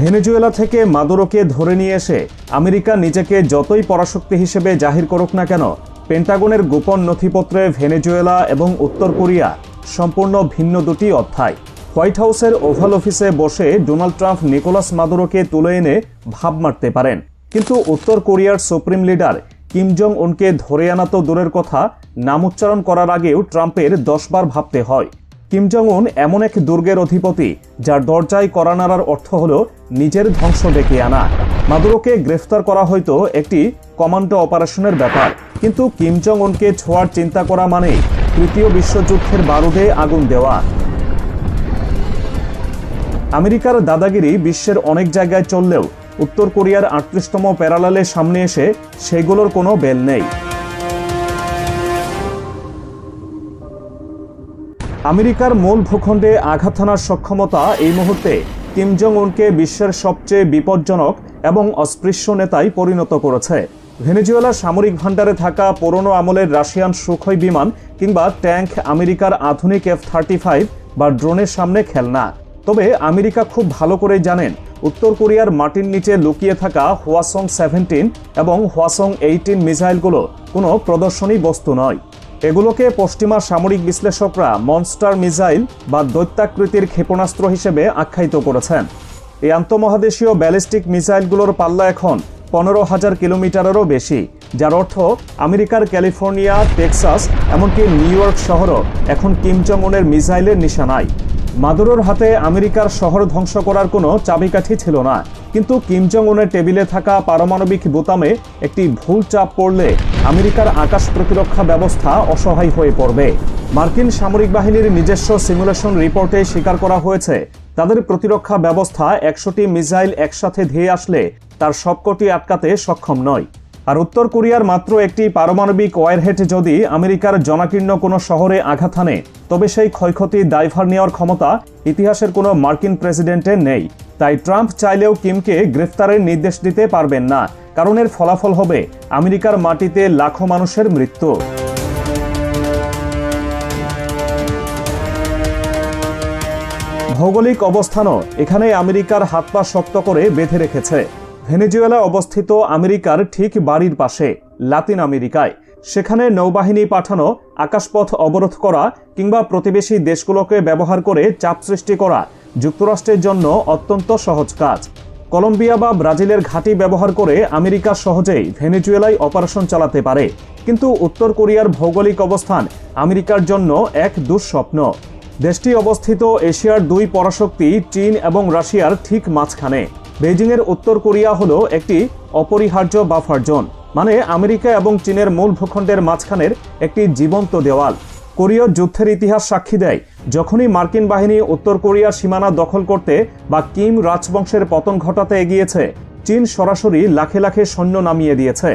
Venezuela থেকে মাদুরোকে ধরে নিয়ে এসে আমেরিকা নিজেকে যতই পরাশক্তি হিসেবে জাহির করুক না কেন, পেন্টাগনের গোপন নথিপত্রে ভেনেজুয়েলা এবং উত্তর কোরিয়া সম্পূর্ণ ভিন্ন দুটি অধ্যায়। হোয়াইট হাউসের ওভাল অফিসে বসে ডোনাল্ড ট্রাম্প নিকোলাস মাদুরোকে তুলে এনে ভাব মারতে পারেন, কিন্তু উত্তর কোরিয়ার সুপ্রিম লিডার কিম জং উনকে ধরে আনা তো দূরের কথা, নাম উচ্চারণ করার আগেও ট্রাম্পের 10 বার ভাবতে হয়। কিম জং উন এমন এক দুর্গের অধিপতি যার দরজায় কড়া নাড়ার অর্থ হল নিজের ধ্বংস ডেকে আনা। মাদুরোকে গ্রেফতার করা হয়তো একটি কমান্ডো অপারেশনের ব্যাপার, কিন্তু কিম জং উনকে ছোঁয়ার চিন্তা করা মানে তৃতীয় বিশ্বযুদ্ধের বারুদে আগুন দেওয়া। আমেরিকার দাদাগিরি বিশ্বের অনেক জায়গায় চললেও উত্তর কোরিয়ার 38তম প্যারালালের সামনে এসে সেগুলোর কোনো বেল নেই। আমেরিকার মূল ভূখণ্ডে আঘাত হানার সক্ষমতা এই মুহূর্তে কিম জং উনকে বিশ্বের সবচেয়ে বিপজ্জনক এবং অস্পৃশ্য নেতায় পরিণত করেছে। ভেনেজুয়েলার সামরিক ভাণ্ডারে থাকা পুরনো আমলের রাশিয়ান সুখোই বিমান কিংবা ট্যাঙ্ক আমেরিকার আধুনিক F-35 বা ড্রোনের সামনে খেলনা। তবে আমেরিকা খুব ভালো করেই জানেন উত্তর কোরিয়ার মাটির নিচে লুকিয়ে থাকা হওয়াসং 17 এবং হওয়াসং 18 মিসাইলগুলো কোনো প্রদর্শনী বস্তু নয়। এগুলোকে পশ্চিমা সামরিক বিশ্লেষকরা মনস্টার মিসাইল বা দৈত্যাকৃতির ক্ষেপণাস্ত্র হিসেবে আখ্যায়িত করেছেন। এই আন্তঃমহাদেশীয় ব্যালিস্টিক মিসাইলগুলোর পাল্লা এখন 15,000 কিলোমিটারেরও বেশি, যার অর্থ আমেরিকার ক্যালিফোর্নিয়া, টেক্সাস এমনকি নিউ ইয়র্ক শহরও এখন কিম জং উনের মিসাইলের নিশানায়। মাদুরোর হাতে আমেরিকার শহর ধ্বংস করার কোনো চাবিকাঠি ছিল না, কিন্তু কিম জং উনের টেবিলে থাকা পারমাণবিক বোতামে একটি ভুল চাপ পড়লে আমেরিকার আকাশ প্রতিরক্ষা ব্যবস্থা অসহায় হয়ে পড়বে। মার্কিন সামরিক বাহিনীর নিজস্ব সিমুলেশন রিপোর্টে স্বীকার করা হয়েছে তাদের প্রতিরক্ষা ব্যবস্থা 100টি মিসাইল একসাথে ধেয়ে আসলে তার সবকটি আটকাতে সক্ষম নয়। আর উত্তর কোরিয়ার মাত্র একটি পারমাণবিক ওয়ারহেড যদি আমেরিকার জনাকীর্ণ কোনো শহরে আঘাত হানে, তবে সেই ক্ষয়ক্ষতি দায়ভার নেওয়ার ক্ষমতা ইতিহাসের কোনো মার্কিন প্রেসিডেন্টের নেই। তাই ট্রাম্প চাইলেও কিমকে গ্রেফতারের নির্দেশ দিতে পারবেন না, কারণ এর ফলাফল হবে আমেরিকার মাটিতে লাখো মানুষের মৃত্যু। ভৌগোলিক অবস্থানও এখানে আমেরিকার হাত পা শক্ত করে বেঁধে রেখেছে। ভেনেজুয়েলা অবস্থিত আমেরিকার ঠিক বাড়ির পাশে, লাতিন আমেরিকায়। সেখানে নৌবাহিনী পাঠানো, আকাশপথ অবরোধ করা কিংবা প্রতিবেশী দেশগুলোকে ব্যবহার করে চাপ সৃষ্টি করা যুক্তরাষ্ট্রের জন্য অত্যন্ত সহজ কাজ। কলম্বিয়া বা ব্রাজিলের ঘাঁটি ব্যবহার করে আমেরিকা সহজেই ভেনেজুয়েলায় অপারেশন চালাতে পারে, কিন্তু উত্তর কোরিয়ার ভৌগোলিক অবস্থান আমেরিকার জন্য এক দুঃস্বপ্ন। দেশটি অবস্থিত এশিয়ার দুই পরাশক্তি চীন এবং রাশিয়ার ঠিক মাঝখানে। বেইজিংয়ের উত্তর কোরিয়া হলো একটি অপরিহার্য বাফার জোন, মানে আমেরিকা এবং চীনের মূল ভূখণ্ডের মাঝখানের একটি জীবন্ত দেওয়াল। কোরীয় যুদ্ধের ইতিহাস সাক্ষী দেয়, যখনই মার্কিন বাহিনী উত্তর কোরিয়ার সীমানা দখল করতে বা কিম রাজবংশের পতন ঘটাতে এগিয়েছে, চীন সরাসরি লাখে লাখে সৈন্য নামিয়ে দিয়েছে।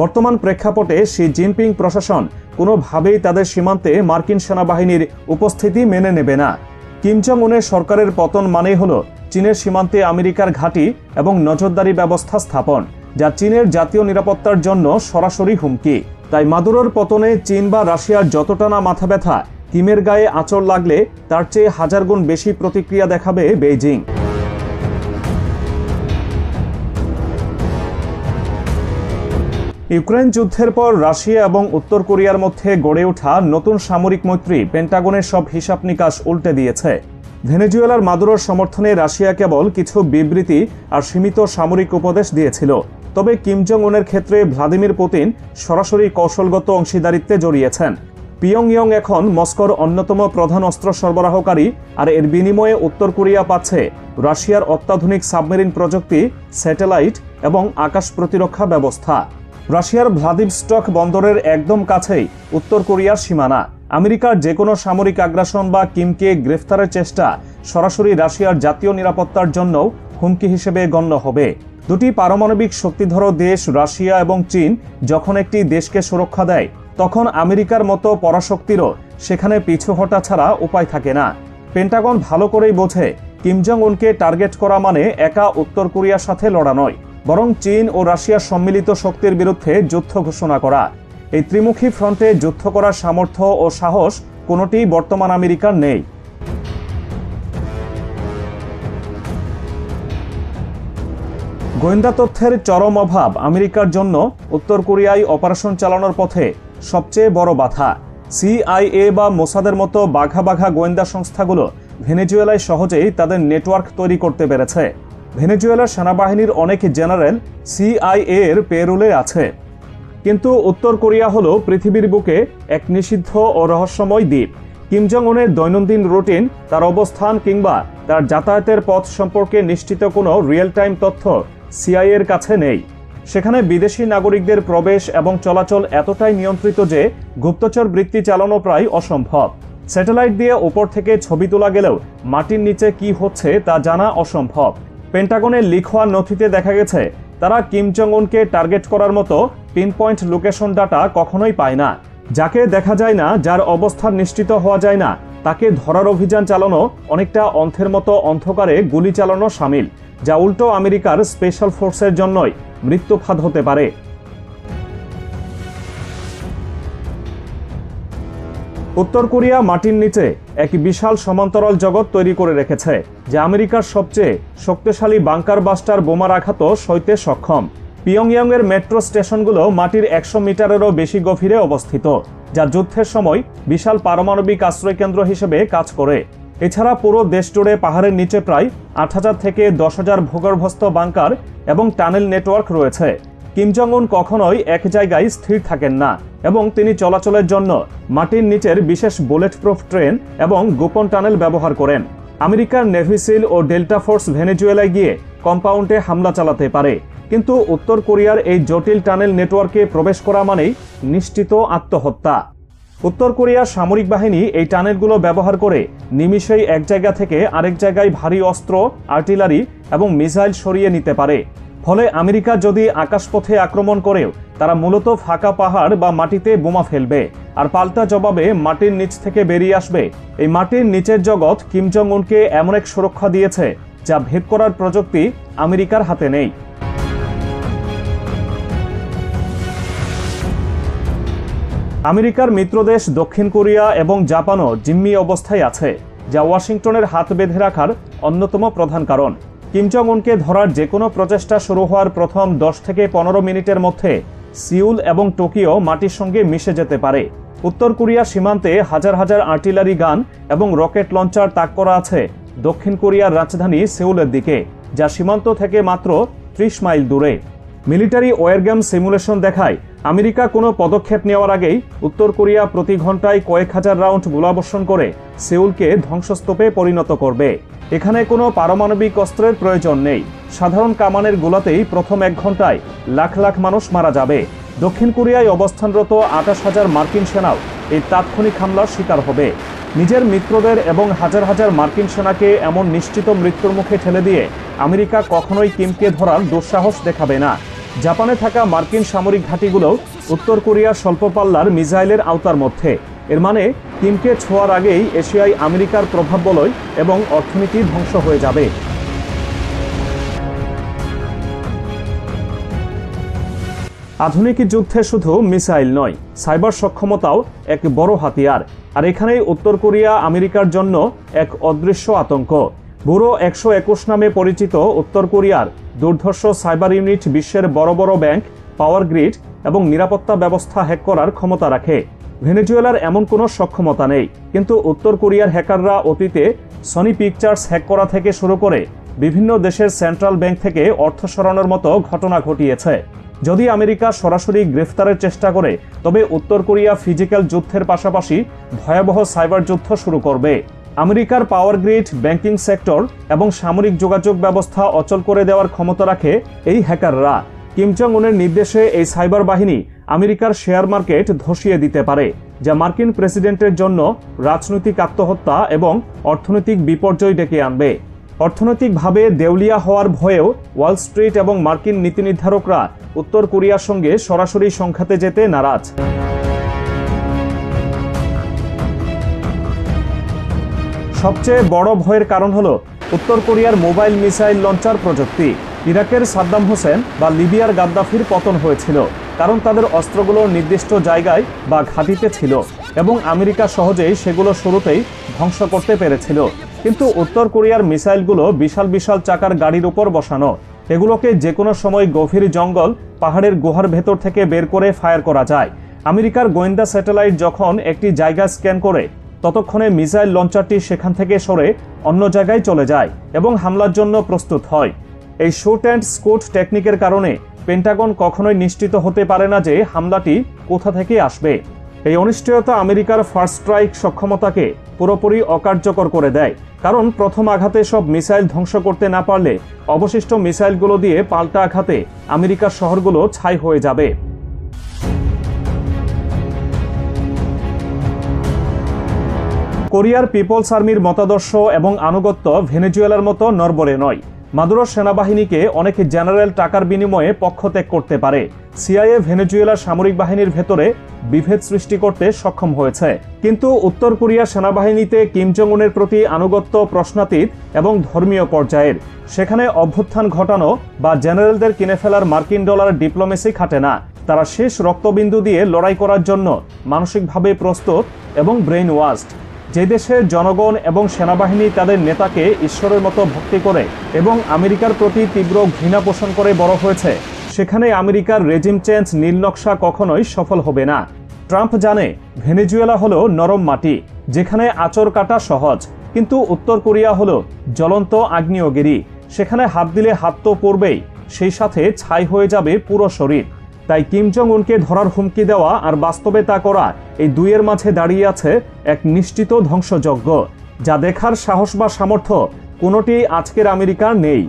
বর্তমান প্রেক্ষাপটে শি জিনপিং প্রশাসন কোনোভাবেই তাদের সীমান্তে মার্কিন সেনাবাহিনীর উপস্থিতি মেনে নেবে না। কিম জং উনের সরকারের পতন মানেই হলো চীনের সীমান্তে আমেরিকার ঘাঁটি এবং নজরদারি ব্যবস্থা স্থাপন, যা চীনের জাতীয় নিরাপত্তার জন্য সরাসরি হুমকি। তাই মাদুরোর পতনে চীন বা রাশিয়ার যতটা না মাথা ব্যথা, কিমের গায়ে আঁচড় লাগলে তার চেয়ে 1000 গুণ বেশি প্রতিক্রিয়া দেখাবে বেইজিং। ইউক্রেন যুদ্ধের পর রাশিয়া এবং উত্তর কোরিয়ার মধ্যে গড়ে ওঠা নতুন সামরিক মৈত্রী পেন্টাগনের সব হিসাব নিকাশ উল্টে দিয়েছে। ভেনেজুয়েলার মাদুরোর সমর্থনে রাশিয়া কেবল কিছু বিবৃতি আর সীমিত সামরিক উপদেশ দিয়েছিল, তবে কিম জং উনের ক্ষেত্রে ভ্লাদিমির পুতিন সরাসরি কৌশলগত অংশীদারিত্বে জড়িয়েছেন। পিয়ংইয়ং এখন মস্কোর অন্যতম প্রধান অস্ত্র সরবরাহকারী, আর এর বিনিময়ে উত্তর কোরিয়া পাচ্ছে রাশিয়ার অত্যাধুনিক সাবমেরিন প্রযুক্তি, স্যাটেলাইট এবং আকাশ প্রতিরক্ষা ব্যবস্থা। রাশিয়ার ভ্লাদিভস্টক বন্দরের একদম কাছেই উত্তর কোরিয়ার সীমানা। আমেরিকার যে কোনো সামরিক আগ্রাসন বা কিমকে গ্রেফতারের চেষ্টা সরাসরি রাশিয়ার জাতীয় নিরাপত্তার জন্য হুমকি হিসেবে গণ্য হবে। দুটি পারমাণবিক শক্তিধর দেশ রাশিয়া এবং চীন যখন একটি দেশকে সুরক্ষা দেয়, তখন আমেরিকার মতো পরাশক্তিরও সেখানে পিছু হটা ছাড়া উপায় থাকে না। পেন্টাগন ভালো করেই বোঝে কিম জং উনকে টার্গেট করা মানে একা উত্তর কোরিয়ার সাথে লড়া নয়, বরং চীন ও রাশিয়ার সম্মিলিত শক্তির বিরুদ্ধে যুদ্ধ ঘোষণা করা। এই ত্রিমুখী ফ্রন্টে যুদ্ধ করার সামর্থ্য ও সাহস কোনোটিই বর্তমান আমেরিকার নেই। গোয়েন্দা তথ্যের চরম অভাব আমেরিকার জন্য উত্তর কোরিয়ায় অপারেশন চালানোর পথে সবচেয়ে বড় বাধা। CIA বা মোসাদের মতো বাঘা বাঘা গোয়েন্দা সংস্থাগুলো ভেনেজুয়েলায় সহজেই তাদের নেটওয়ার্ক তৈরি করতে পেরেছে। ভেনেজুয়েলার সেনাবাহিনীর অনেক জেনারেল CIA এর পেরোলে আছে। কিন্তু উত্তর কোরিয়া হলো পৃথিবীর বুকে এক নিষিদ্ধ ও রহস্যময় দ্বীপ। কিম জং উনের দৈনন্দিন রুটিন, তার অবস্থান কিংবা তার যাতায়াতের পথ সম্পর্কে নিশ্চিত কোনো রিয়েল টাইম তথ্য CIA এর কাছে নেই। সেখানে বিদেশি নাগরিকদের প্রবেশ এবং চলাচল এতটাই নিয়ন্ত্রিত যে গুপ্তচর বৃত্তি চালানো প্রায় অসম্ভব। স্যাটেলাইট দিয়ে উপর থেকে ছবি তোলা গেলেও মাটির নিচে কি হচ্ছে তা জানা অসম্ভব। পেন্টাগনের লিক হওয়া নথিতে দেখা গেছে তারা কিম জং উনকে টার্গেট করার মতো পিনপয়েন্ট লোকেশন ডাটা কখনোই পায় না। যাকে দেখা যায় না, যার অবস্থান নিশ্চিত হওয়া যায় না, তাকে ধরার অভিযান চালানো অনেকটা অন্ধের মতো অন্ধকারে গুলি চালানো শামিল, যা উল্টো আমেরিকার স্পেশাল ফোর্সের জন্যই মৃত্যুফাদ হতে পারে। উত্তর কোরিয়া মাটির নিচে এক বিশাল সমান্তরাল জগৎ তৈরি করে রেখেছে, যা আমেরিকার সবচেয়ে শক্তিশালী বাংকার বাস্টার বোমার আঘাতও সইতে সক্ষম। পিয়ংইয়ং এর মেট্রো স্টেশনগুলো মাটির 100 মিটারেরও বেশি গভীরে অবস্থিত, যা যুদ্ধের সময় বিশাল পারমাণবিক আশ্রয়কেন্দ্র হিসেবে কাজ করে। এছাড়া পুরো দেশ জুড়ে পাহাড়ের নিচে প্রায় 8,000 থেকে 10,000 ভূগর্ভস্থ বাংকার এবং টানেল নেটওয়ার্ক রয়েছে। কিম জং উন কখনোই এক জায়গায় স্থির থাকেন না এবং তিনি চলাচলের জন্য মাটির নিচের বিশেষ বুলেট প্রুফ ট্রেন এবং গোপন টানেল ব্যবহার করেন। আমেরিকার নেভি সিল ও ডেল্টা ফোর্স ভেনেজুয়েলায় গিয়ে কম্পাউন্ডে হামলা চালাতে পারে, কিন্তু উত্তর কোরিয়ার এই জটিল টানেল নেটওয়ার্কে প্রবেশ করা মানেই নিশ্চিত আত্মহত্যা। উত্তর কোরিয়ার সামরিক বাহিনী এই টানেলগুলো ব্যবহার করে নিমিষেই এক জায়গা থেকে আরেক জায়গায় ভারী অস্ত্র, আর্টিলারি এবং মিসাইল সরিয়ে নিতে পারে। ফলে আমেরিকা যদি আকাশপথে আক্রমণ করেও তারা মূলত ফাঁকা পাহাড় বা মাটিতে বোমা ফেলবে, আর পাল্টা জবাবে মাটির নিচ থেকে বেরিয়ে আসবে। এই মাটির নিচের জগৎ কিম জং উনকে এমন এক সুরক্ষা দিয়েছে যা ভেদ করার প্রযুক্তি আমেরিকার হাতে নেই। আমেরিকার মিত্রদেশ দক্ষিণ কোরিয়া এবং জাপানও জিম্মি অবস্থায় আছে, যা ওয়াশিংটনের হাত বেঁধে রাখার অন্যতম প্রধান কারণ। কিম জং উনকে ধরার যে কোনো প্রচেষ্টা শুরু হওয়ার প্রথম 10 থেকে 15 মিনিটের মধ্যে সিউল এবং টোকিও মাটির সঙ্গে মিশে যেতে পারে। উত্তর কোরিয়া সীমান্তে হাজার হাজার আর্টিলারি গান এবং রকেট লঞ্চার তাক করা আছে দক্ষিণ কোরিয়ার রাজধানী সেউলের দিকে, যা সীমান্ত থেকে মাত্র 30 মাইল দূরে। মিলিটারি ওয়ারগেম সিমুলেশন দেখায় আমেরিকা কোনো পদক্ষেপ নেওয়ার আগেই উত্তর কোরিয়া প্রতি ঘন্টায় কয়েক হাজার রাউন্ড গোলাবর্ষণ করে সেউলকে ধ্বংসস্তূপে পরিণত করবে। এখানে কোনো পারমাণবিক অস্ত্রের প্রয়োজন নেই। সাধারণ কামানের গোলাতেই প্রথম 1 ঘন্টায় লাখ লাখ মানুষ মারা যাবে। দক্ষিণ কোরিয়ায় অবস্থানরত 28,000 মার্কিন সেনাও এই তাৎক্ষণিক হামলার শিকার হবে। নিজের মিত্রদের এবং হাজার হাজার মার্কিন সেনাকে এমন নিশ্চিত মৃত্যুর মুখে ঠেলে দিয়ে আমেরিকা কখনোই কিমকে ধরার দুঃসাহস দেখাবে না। জাপানে থাকা মার্কিন সামরিক ঘাঁটিগুলো উত্তর কোরিয়ার স্বল্প পাল্লার মিসাইলের আওতার মধ্যে। এর মানে কিমকে ছোঁয়ার আগেই এশিয়ায় আমেরিকার প্রভাব বলয় এবং অর্থনীতি ধ্বংস হয়ে যাবে। আধুনিক যুদ্ধে শুধু মিসাইল নয়, সাইবার সক্ষমতাও এক বড় হাতিয়ার। আর এখানেই উত্তর কোরিয়া আমেরিকার জন্য এক অদৃশ্য আতঙ্ক। ব্যুরো 121 নামে পরিচিত উত্তর কোরিয়ার দুর্ধর্ষ সাইবার ইউনিট বিশ্বের বড় বড় ব্যাংক, পাওয়ার গ্রিড এবং নিরাপত্তা ব্যবস্থা হ্যাক করার ক্ষমতা রাখে। ভেনেজুয়েলার এমন কোনো সক্ষমতা নেই, কিন্তু উত্তর কোরিয়ার হ্যাকাররা অতীতে সনি পিকচার্স হ্যাক করা থেকে শুরু করে বিভিন্ন দেশের সেন্ট্রাল ব্যাংক থেকে অর্থ সরানোর মতো ঘটনা ঘটিয়েছে। যদি আমেরিকা সরাসরি গ্রেফতারের চেষ্টা করে, তবে উত্তর কোরিয়া ফিজিক্যাল যুদ্ধের পাশাপাশি ভয়াবহ সাইবার যুদ্ধ শুরু করবে। আমেরিকার পাওয়ার গ্রিড, ব্যাংকিং সেক্টর এবং সামরিক যোগাযোগ ব্যবস্থা অচল করে দেওয়ার ক্ষমতা রাখে এই হ্যাকাররা। কিম জং উনের নির্দেশে এই সাইবার বাহিনী আমেরিকার শেয়ার মার্কেট ধসিয়ে দিতে পারে, যা মার্কিন প্রেসিডেন্টের জন্য রাজনৈতিক আত্মহত্যা এবং অর্থনৈতিক বিপর্যয় ডেকে আনবে। অর্থনৈতিকভাবে দেউলিয়া হওয়ার ভয়েও ওয়াল স্ট্রিট এবং মার্কিন নীতি নির্ধারকরা উত্তর কোরিয়ার সঙ্গে সরাসরি সংঘাতে যেতে নারাজ। সবচেয়ে বড় ভয়ের কারণ হলো উত্তর কোরিয়ার মোবাইল মিসাইল লঞ্চার প্রযুক্তি। ইরাকের সাদ্দাম হোসেন বা লিবিয়ার গাদ্দাফির পতন হয়েছিল কারণ তাদের অস্ত্রগুলো নির্দিষ্ট জায়গায় বা ঘাঁটিতে ছিল এবং আমেরিকা সহজেই সেগুলো শুরুতেই ধ্বংস করতে পেরেছিল। কিন্তু উত্তর কোরিয়ার মিসাইলগুলো বিশাল বিশাল চাকার গাড়ির উপর বসানো, এগুলোকে যে কোনো সময় গভীর জঙ্গল, পাহাড়ের গুহার ভেতর থেকে বের করে ফায়ার করা যায়। আমেরিকার গোয়েন্দা স্যাটেলাইট যখন একটি জায়গা স্ক্যান করে, ততক্ষণে মিসাইল লঞ্চারটি সেখান থেকে সরে অন্য জায়গায় চলে যায় এবং হামলার জন্য প্রস্তুত হয়। এই শুট অ্যান্ড স্কুট টেকনিকের কারণে পেন্টাগন কখনোই নিশ্চিত হতে পারে না যে হামলাটি কোথা থেকে আসবে। এই অনিশ্চয়তা আমেরিকার ফার্স্ট স্ট্রাইক সক্ষমতাকে পুরোপুরি অকার্যকর করে দেয়, কারণ প্রথম আঘাতে সব মিসাইল ধ্বংস করতে না পারলে অবশিষ্ট মিসাইলগুলো দিয়ে পাল্টা আঘাতে আমেরিকার শহরগুলো ছাই হয়ে যাবে। কোরিয়ার পিপলস আর্মির মতাদর্শ এবং আনুগত্য ভেনেজুয়েলার মতো নড়বড়ে নয়। মাদুরোর সেনাবাহিনীকে অনেক জেনারেল টাকার বিনিময়ে পক্ষত্যাগ করতে পারে। সিআইএ ভেনেজুয়েলার সামরিক বাহিনীর ভেতরে বিভেদ সৃষ্টি করতে সক্ষম হয়েছে, কিন্তু উত্তর কোরিয়া সেনাবাহিনীতে কিম জং উনের প্রতি আনুগত্য প্রশ্নাতীত এবং ধর্মীয় পর্যায়ের। সেখানে অভ্যুত্থান ঘটানো বা জেনারেলদের কিনে ফেলার মার্কিন ডলার ডিপ্লোমেসি খাটে না। তারা শেষ রক্তবিন্দু দিয়ে লড়াই করার জন্য মানসিকভাবে প্রস্তুত এবং ব্রেইন ওয়াশড। যে দেশের জনগণ এবং সেনাবাহিনী তাদের নেতাকে ঈশ্বরের মতো ভক্তি করে এবং আমেরিকার প্রতি তীব্র ঘৃণা পোষণ করে বড় হয়েছে, সেখানে আমেরিকার রেজিম চেঞ্জ নীলনকশা কখনোই সফল হবে না। ট্রাম্প জানে ভেনেজুয়েলা হলো নরম মাটি, যেখানে আঁচড় কাটা সহজ, কিন্তু উত্তর কোরিয়া হলো জ্বলন্ত আগ্নেয়গিরি। সেখানে হাত দিলে হাত তো পড়বেই, সেই সাথে ছাই হয়ে যাবে পুরো শরীর। তাই কিম জং উনকে ধরার হুমকি দেওয়া আর বাস্তবে তা করা, এই দুইয়ের মাঝে দাঁড়িয়ে আছে এক নিশ্চিত ধ্বংসযজ্ঞ, যা দেখার সাহস বা সামর্থ্য কোনোটি আজকের আমেরিকার নেই।